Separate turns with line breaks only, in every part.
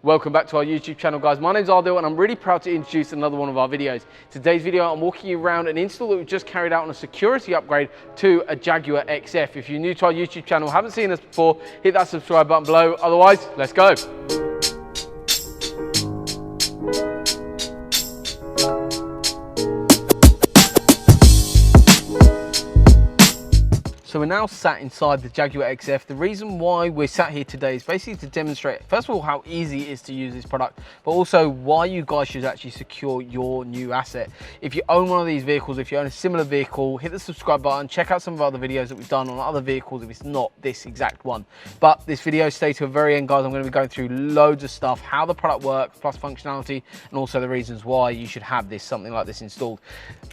Welcome back to our YouTube channel, guys. My name's Ardil and I'm really proud to introduce another one of our videos. Today's video, I'm walking you around an install that we just carried out on a security upgrade to a Jaguar XF. If you're new to our YouTube channel, haven't seen us before, hit that subscribe button below. Otherwise, let's go. So we're now sat inside the Jaguar XF. The reason why we're sat here today is basically to demonstrate, first of all, how easy it is to use this product, but also why you guys should actually secure your new asset. If you own one of these vehicles, if you own a similar vehicle, hit the subscribe button, check out some of our other videos that we've done on other vehicles if it's not this exact one. But this video, stay to the very end, guys. I'm going to be going through loads of stuff, how the product works, plus functionality, and also the reasons why you should have this, something like this installed.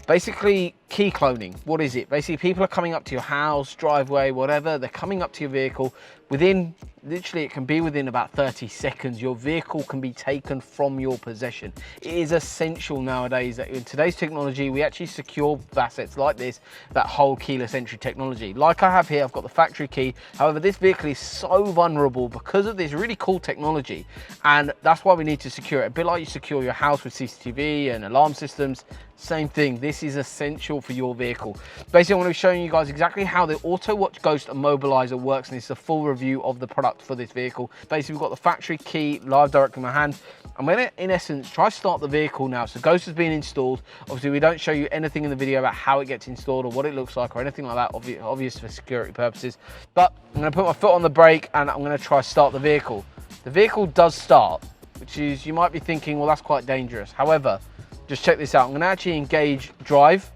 Basically, key cloning, what is it? Basically, people are coming up to your house, driveway, whatever, they're coming up to your vehicle within, literally it can be within about 30 seconds, your vehicle can be taken from your possession. It is essential nowadays that in today's technology, we actually secure assets like this, that whole keyless entry technology. Like I have here, I've got the factory key. However, this vehicle is so vulnerable because of this really cool technology, and that's why we need to secure it. A bit like you secure your house with CCTV and alarm systems, same thing. This is essential for your vehicle. Basically, I'm going to be showing you guys exactly how the Autowatch Ghost Immobiliser works, and this is a full review of the product for this vehicle. Basically, we've got the factory key live directly in my hand. I'm going to, in essence, try to start the vehicle now. So Ghost has been installed. Obviously, we don't show you anything in the video about how it gets installed or what it looks like or anything like that, obvious for security purposes. But I'm going to put my foot on the brake and I'm going to try to start the vehicle. The vehicle does start, which is, you might be thinking, well, that's quite dangerous. However, just check this out. I'm going to actually engage drive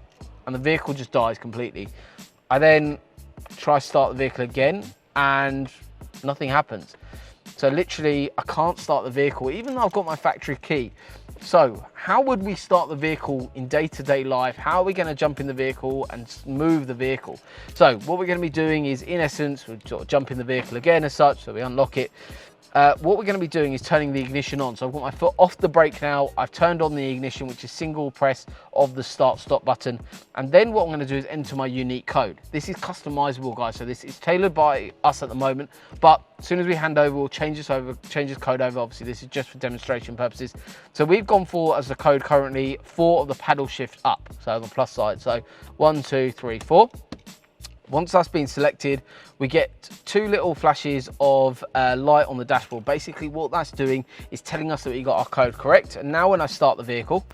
and the vehicle just dies completely. I then try to start the vehicle again and nothing happens. So literally I can't start the vehicle even though I've got my factory key. So how would we start the vehicle in day-to-day life? How are we going to jump in the vehicle and move the vehicle? So what we're going to be doing is, in essence, we'll sort of jump in the vehicle again as such, so we unlock it. What we're going to be doing is turning the ignition on. So I've got my foot off the brake now. I've turned on the ignition, which is single press of the start stop button. And then what I'm going to do is enter my unique code. This is customizable, guys. So this is tailored by us at the moment, but as soon as we hand over, we'll change this code over. Obviously, this is just for demonstration purposes. So we've gone for, as the code currently, 4 of the paddle shift up. So on the plus side. So 1, 2, 3, 4. Once that's been selected, we get 2 little flashes of light on the dashboard. Basically, what that's doing is telling us that we got our code correct. And now when I start the vehicle,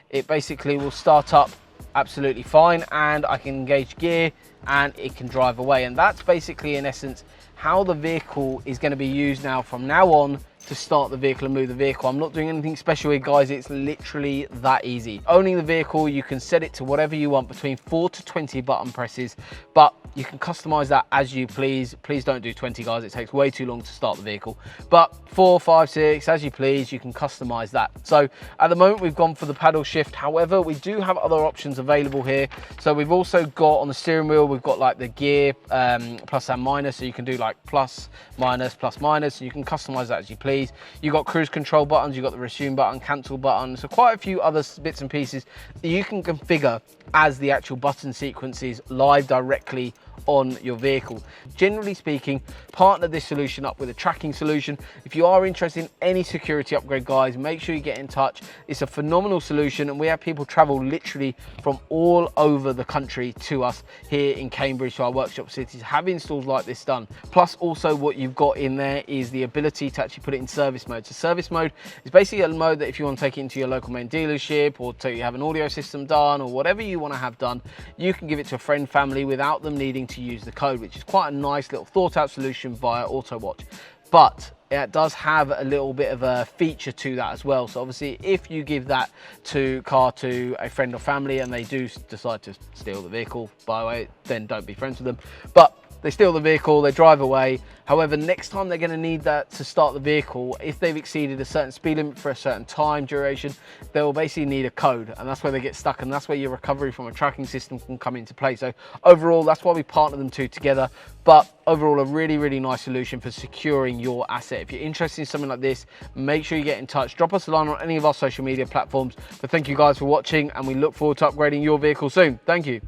it basically will start up absolutely fine and I can engage gear and it can drive away. And that's basically, in essence, how the vehicle is going to be used now from now on to start the vehicle and move the vehicle. I'm not doing anything special here, guys. It's literally that easy. Owning the vehicle, you can set it to whatever you want, between 4 to 20 button presses, but you can customize that as you please. Please don't do 20, guys. It takes way too long to start the vehicle. But 4, 5, 6, as you please, you can customize that. So at the moment, we've gone for the paddle shift. However, we do have other options available here. So we've also got on the steering wheel, we've got like the gear plus and minus. So you can do like plus, minus, and you can customize that as you please. You've got cruise control buttons, you've got the resume button, cancel button. So quite a few other bits and pieces that you can configure as the actual button sequences live directly on your vehicle. Generally speaking, partner this solution up with a tracking solution. If you are interested in any security upgrade, guys, make sure you get in touch. It's a phenomenal solution and we have people travel literally from all over the country to us here in Cambridge, to our workshop cities, have installs like this done. Plus also what you've got in there is the ability to actually put it in service mode. So service mode is basically a mode that if you want to take it into your local main dealership or you have an audio system done or whatever you want to have done, you can give it to a friend, family without them needing to use the code, which is quite a nice little thought out solution via Autowatch. But it does have a little bit of a feature to that as well. So obviously if you give that car to a friend or family and they do decide to steal the vehicle, by the way, then don't be friends with them. But they steal the vehicle, they drive away. However, next time they're going to need that to start the vehicle, if they've exceeded a certain speed limit for a certain time duration, they will basically need a code, and that's where they get stuck, and that's where your recovery from a tracking system can come into play. So overall, that's why we partner them two together. But overall, a really, really nice solution for securing your asset. If you're interested in something like this, make sure you get in touch. Drop us a line on any of our social media platforms. But thank you guys for watching, and we look forward to upgrading your vehicle soon. Thank you.